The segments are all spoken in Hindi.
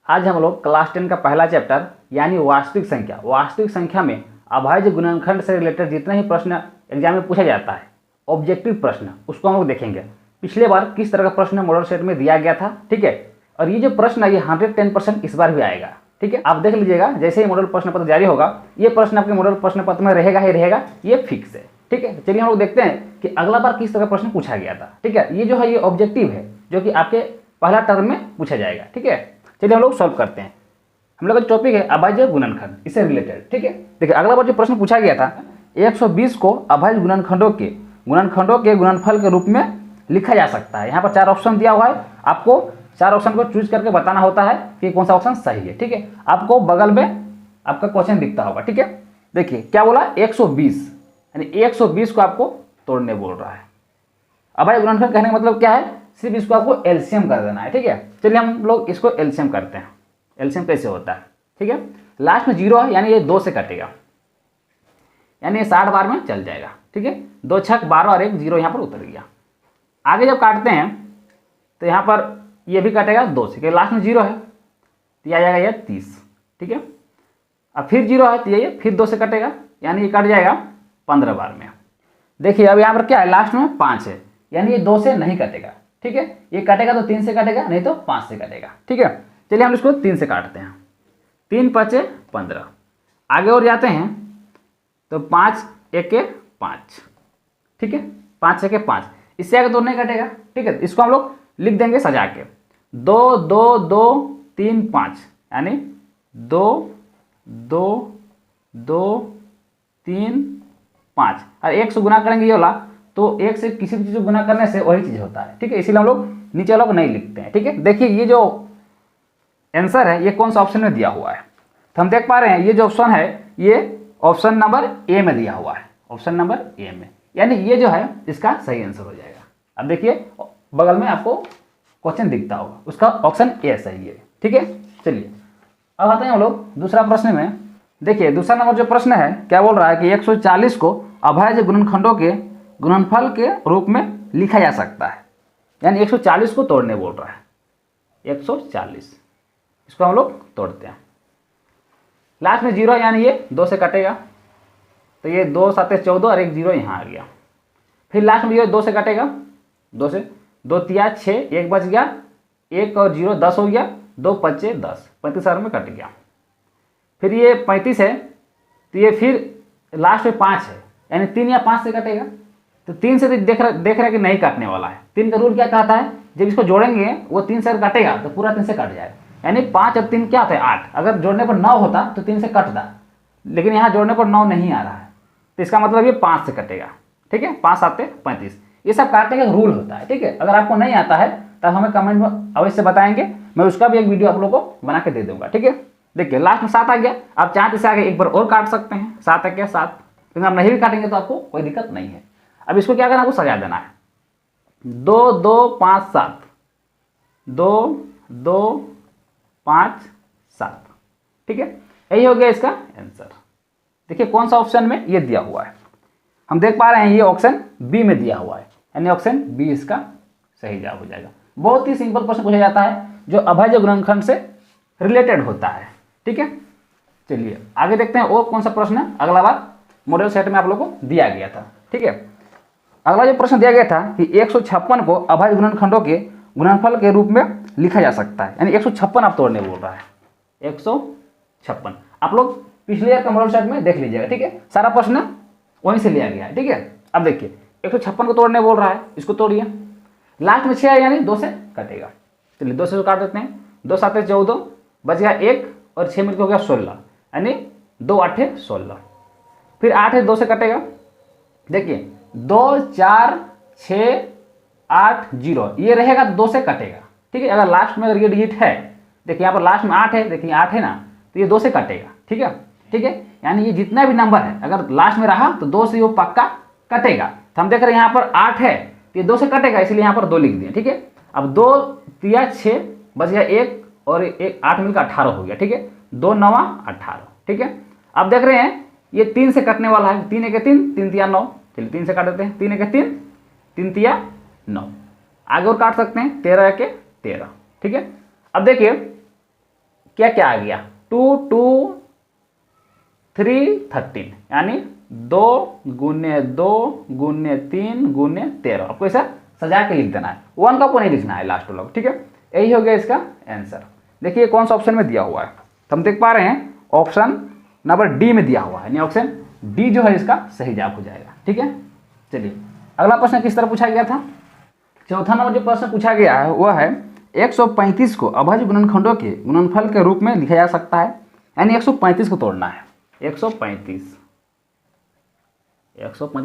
आज हम लोग क्लास 10 का पहला चैप्टर यानी वास्तविक संख्या में अभाज्य गुणनखंड से रिलेटेड जितने ही प्रश्न एग्जाम में पूछा जाता है, ऑब्जेक्टिव प्रश्न, उसको हम लोग देखेंगे। पिछले बार किस तरह का प्रश्न मॉडल सेट में दिया गया था, ठीक है। और ये जो प्रश्न है ये 110% इस बार भी आएगा, ठीक है। आप देख लीजिएगा, जैसे ही मॉडल प्रश्न पत्र जारी होगा ये प्रश्न आपके मॉडल प्रश्न पत्र में रहेगा ही रहेगा, ये फिक्स है, ठीक है। चलिए हम लोग देखते हैं कि अगला बार किस तरह का प्रश्न पूछा गया था, ठीक है। ये जो है ये ऑब्जेक्टिव है जो कि आपके पहला टर्म में पूछा जाएगा, ठीक है। चलिए हम लोग सॉल्व करते हैं। हम लोग का टॉपिक है अभाज्य गुणनखंड, इससे रिलेटेड, ठीक है। देखिए अगला बार जो प्रश्न पूछा गया था 120 को अभाज्य गुणनखंडों के गुणनफल के रूप में लिखा जा सकता है। यहाँ पर 4 ऑप्शन दिया हुआ है, आपको 4 ऑप्शन को चूज करके बताना होता है कि कौन सा ऑप्शन सही है, ठीक है। आपको बगल में आपका क्वेश्चन दिखता होगा, ठीक है। देखिए क्या बोला, 120 यानी 120 को आपको तोड़ने बोल रहा है। अभाज्य गुणनखंड कहने का मतलब क्या है, सिर्फ इसको आपको एलसीएम कर देना है, ठीक है। चलिए हम लोग इसको एलसीएम करते हैं। एलसीएम कैसे होता है, ठीक है। लास्ट में 0 है यानी ये 2 से कटेगा, यानी ये 60 बार में चल जाएगा, ठीक है। 2 छक 12 और 1 0 यहाँ पर उतर गया। आगे जब काटते हैं तो यहाँ पर ये भी कटेगा 2 से, क्योंकि लास्ट में 0 है तो यह आ जाएगा ये 30, ठीक है। अब फिर 0 है तो ये फिर 2 से कटेगा, यानी ये कट जाएगा 15 बार में। देखिए अब यहाँ पर क्या है, लास्ट में 5 है यानी ये 2 से नहीं कटेगा, ठीक है। ये कटेगा तो 3 से कटेगा, नहीं तो 5 से कटेगा, ठीक है। चलिए हम इसको 3 से काटते हैं। 3 5 15। आगे और जाते हैं तो 5 1 5, ठीक है। 5 1 5, इससे आगे तो नहीं कटेगा, ठीक है। इसको हम लोग लिख देंगे सजा के 2 2 2 3 5, यानी 2 2 2 3 5। और 1 से गुना करेंगे ये वाला, तो 1 से किसी भी चीज़ को गुना करने से वही चीज़ होता है, ठीक है। इसीलिए हम लोग नीचे वाला को नहीं लिखते हैं, ठीक है। देखिए ये जो आंसर है ये कौन सा ऑप्शन में दिया हुआ है, तो हम देख पा रहे हैं ये जो ऑप्शन है ये ऑप्शन नंबर ए में दिया हुआ है, ऑप्शन नंबर ए में, यानी ये जो है इसका सही आंसर हो जाएगा। अब देखिए बगल में आपको क्वेश्चन दिखता होगा, उसका ऑप्शन ए सही है, ठीक है। चलिए अब आते हैं हम लोग दूसरा प्रश्न में। देखिए दूसरा नंबर जो प्रश्न है क्या बोल रहा है कि 140 को अभाज्य गुणनखंडों के गुणनफल के रूप में लिखा जा सकता है, यानी 140 को तोड़ने बोल रहा है। 140 इसको हम लोग तोड़ते हैं। लास्ट में 0 यानी ये 2 से कटेगा, तो ये 2 7 14 और 1 0 यहाँ आ गया। फिर लास्ट में ये 2 से कटेगा, 2 से 2 3 6 1 बच गया, 1 और 0 10 हो गया, 2 5 10, 35 में कट गया। फिर ये 35 है तो ये फिर लास्ट में 5 है यानी 3 या 5 से कटेगा, तो 3 से देख रहे हैं कि नहीं काटने वाला है। 3 का रूल क्या कहता है, जब इसको जोड़ेंगे वो 3 से कटेगा तो पूरा 3 से कट जाएगा, यानी 5 और 3 क्या होता है 8। अगर जोड़ने पर 9 होता तो 3 से कटता, लेकिन यहाँ जोड़ने पर 9 नहीं आ रहा है, तो इसका मतलब ये 5 से कटेगा, ठीक है। 5 7 35, ये सब काटने का रूल होता है, ठीक है। अगर आपको नहीं आता है तब हमें कमेंट में अवश्य बताएंगे, मैं उसका भी एक वीडियो आप लोग को बना के दे दूंगा, ठीक है। देखिए लास्ट में 7 आ गया, आप चाहते से आगे एक बार और काट सकते हैं, 7 आ गया 7, लेकिन आप नहीं भी काटेंगे तो आपको कोई दिक्कत नहीं है। अब इसको क्या करना, आपको सजा देना है 2 2 5 7, 2 2 5 7, ठीक है। यही हो गया इसका आंसर। देखिए कौन सा ऑप्शन में ये दिया हुआ है, हम देख पा रहे हैं ये ऑप्शन बी में दिया हुआ है, यानी ऑप्शन बी इसका सही जवाब हो जाएगा। बहुत ही सिंपल प्रश्न पूछा जाता है जो अभाज्य गुणनखंड से रिलेटेड होता है, ठीक है। चलिए आगे देखते हैं और कौन सा प्रश्न अगला बार मॉडल सेट में आप लोगों को दिया गया था, ठीक है। अगला जो प्रश्न दिया गया था कि 156 को अभाज्य गुणनखंडों के गुणनफल के रूप में लिखा जा सकता है, यानी 156 आप तोड़ने बोल रहा है। 156 आप लोग पिछले ईयर का मॉडल सेट में देख लीजिएगा, ठीक है। सारा प्रश्न वहीं से लिया गया है, ठीक है। अब देखिए 156 को तोड़ने बोल रहा है, इसको तोड़िए। लास्ट में 6 है यानी 2 से कटेगा, चलिए 2 से काट देते हैं। 2 7 14, बच गया 1 और 6 मिलकर हो गया 16, यानी 2 8 16। फिर 8 है 2 से कटेगा, देखिए 2 4 6 8 0, ये रहेगा तो 2 से कटेगा, ठीक है। अगर लास्ट में अगर ये डिजिट है, देखिए यहाँ पर लास्ट में 8 है, देखिए 8 है ना, तो ये 2 से कटेगा, ठीक है, ठीक है। यानी ये जितना भी नंबर है अगर लास्ट में रहा तो 2 से वो पक्का कटेगा। तो हम देख रहे हैं यहाँ पर 8 है तो ये 2 से कटेगा, इसलिए यहाँ पर 2 लिख दिए, ठीक है। अब 2 3 6, बच गया 1 और 1 8 मिलकर 18 हो गया, ठीक है। 2 9 18, ठीक है। अब देख रहे हैं ये 3 से कटने वाला है, 3 1 3 3 3 9, चलिए 3 से काट देते हैं। 3 1 3 3 3 9, आगे और काट सकते हैं 13 1 13, ठीक है। अब देखिए क्या क्या आ गया, 2 2 3 13, यानी 2 गुने 2 गुने 3 गुने 13। आपको ऐसा सजा के लिख देना है, 1 का को नहीं लिखना है लास्ट वाला, ठीक है। यही हो गया इसका आंसर। देखिए कौन सा ऑप्शन में दिया हुआ है, तो हम देख पा रहे हैं ऑप्शन नंबर डी में दिया हुआ है, यानी ऑप्शन डी जो है इसका सही जवाब हो जाएगा, ठीक है। चलिए अगला प्रश्न किस तरह पूछा गया था। चौथा नंबर जो प्रश्न पूछा गया है वह है 135 को अभाज्य गुणनखंडों के गुणनफल के रूप में लिखा जा सकता है, यानी 135 को तोड़ना है। 135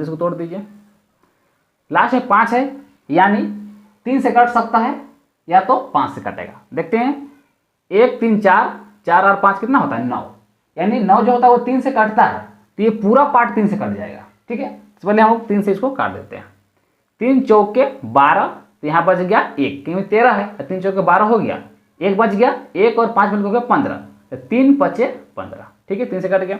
को तोड़ दीजिए, लास्ट में 5 है, यानी 3 से कट सकता है या तो 5 से कटेगा। देखते हैं 1 3 4, 4 और 5 कितना होता है 9, यानी 9 जो होता है वो 3 से कटता है, तो ये पूरा पार्ट 3 से कट जाएगा, ठीक है। तो पहले हम लोग 3 से इसको काट देते हैं। 3 चौके 12, तो यहाँ बच गया 1, क्योंकि 13 है, 3 चौके 12 हो गया, 1 बच गया, 1 और 5 मिलकर हो गया 15, तो 3 5 15, ठीक है, 3 से कट गया।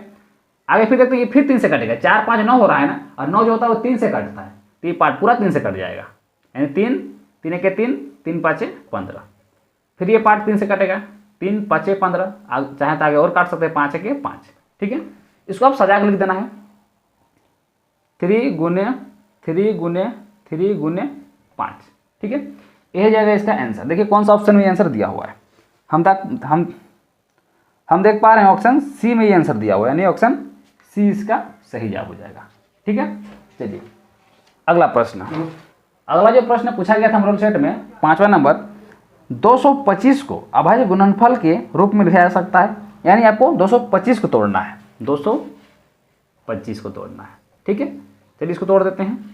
आगे फिर देखते हैं फिर 3 से कटेगा, 4 5 9 हो रहा है ना, और 9 जो होता है वो 3 से कटता है, तो ये पार्ट पूरा 3 से कट जाएगा, यानी 3 3 के 3 3 5 15। फिर ये पार्ट 3 से कटेगा, 3 5 15, चाहे तो आगे और काट सकते हैं, 5 के 5, ठीक है। इसको आप सजा के लिख देना है, 3 गुने 3 गुने 3 गुने 5, ठीक है। यह जाएगा इसका आंसर। देखिए कौन सा ऑप्शन में आंसर दिया हुआ है, हम देख पा रहे हैं ऑप्शन सी में ये आंसर दिया हुआ है, यानी ऑप्शन सी इसका सही जवाब हो जाएगा, ठीक है। चलिए अगला प्रश्न, अगला जो प्रश्न पूछा गया था मोरल सेट में 5वां नंबर, 225 को अभाज्य गुणनफल के रूप में लिखा जा सकता है, यानी आपको 225 को तोड़ना है, 225 को तोड़ना है, ठीक है। चलिए इसको तोड़ देते हैं।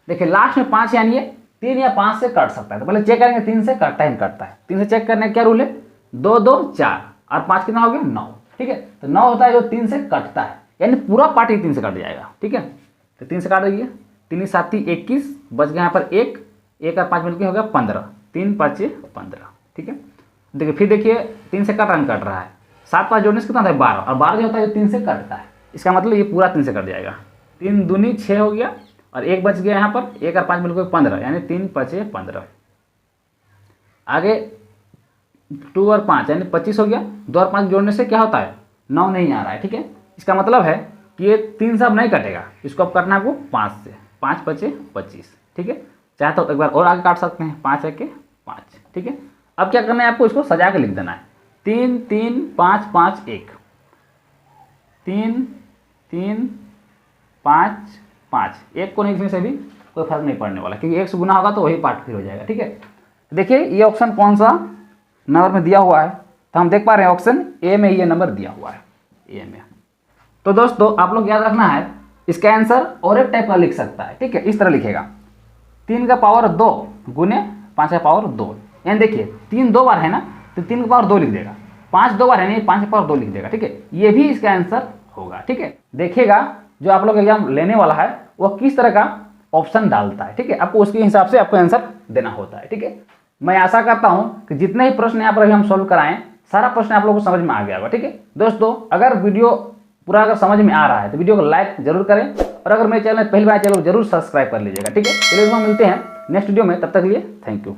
देखिए लास्ट में 5, यानी ये 3 या 5 से कट सकता है, तो पहले चेक करेंगे 3 से कटता है नहीं कटता है। 3 से चेक करने का क्या रूल है, 2 2 4 और 5 कितना हो गया 9, ठीक है। तो 9 होता है जो 3 से कटता है, यानी पूरा पार्ट ही 3 से कट जाएगा, ठीक है। तो 3 से काट दीजिए, 3 7 21, बच गया यहाँ पर 1 1 और 5 मिलकर हो गया 15, 3 5 15, ठीक है। देखिए फिर देखिए 3 से कट रहा है, 7 5 जोड़ने से कितना था 12, और 12 जो होता है जो 3 से कटता है, इसका मतलब ये पूरा 3 से कट जाएगा। 3 दूनी 6 हो गया, और 1 बच गया यहाँ पर, 1 और 5 मिलकर 15, यानी 3 5 15। आगे 2 और 5 यानी 25 हो गया, 2 और 5 जोड़ने से क्या होता है 9 नहीं आ रहा है, ठीक है। इसका मतलब है कि ये 3 से अब नहीं कटेगा, इसको अब कटना को 5 से, 5 5 25, ठीक है। चाहे तो एक बार और आगे काट सकते हैं, 5 1 5, ठीक है। अब क्या करना है आपको, इसको सजा के लिख देना है, 3 3 5 5 1, 3 3 5 5, 1 को नहीं लिखने से भी कोई फर्क नहीं पड़ने वाला, क्योंकि 1 से गुना होगा तो वही पार्ट फिर हो जाएगा, ठीक है। देखिए ये ऑप्शन कौन सा नंबर में दिया हुआ है, तो हम देख पा रहे हैं ऑप्शन ए में ये नंबर दिया हुआ है, ए में। तो दोस्तों आप लोग याद रखना है, इसका आंसर और एक टाइप का लिख सकता है, ठीक है। इस तरह लिखेगा, 3 का पावर 2 गुने 5 का पावर 2, यानी देखिए 3 2 बार है ना, तो 3 का पावर 2 लिख देगा, 5 2 बार है नहीं, 5 का पावर 2 लिख देगा, ठीक है। ये भी इसका आंसर होगा, ठीक है। देखिएगा जो आप लोग एग्जाम लेने वाला है वो किस तरह का ऑप्शन डालता है, ठीक है। आपको उसके हिसाब से आपको आंसर देना होता है, ठीक है। मैं आशा करता हूं कि जितने ही प्रश्न यहाँ पर अभी हम सॉल्व कराएं, सारा प्रश्न आप लोगों को समझ में आ गया होगा, ठीक है। दोस्तों अगर वीडियो पूरा अगर समझ में आ रहा है तो वीडियो को लाइक जरूर करें, और अगर मेरे चैनल में पहली बार चैनल जरूर सब्सक्राइब कर लीजिएगा, ठीक है। चलिए हम मिलते हैं नेक्स्ट वीडियो में, तब तक के लिए थैंक यू।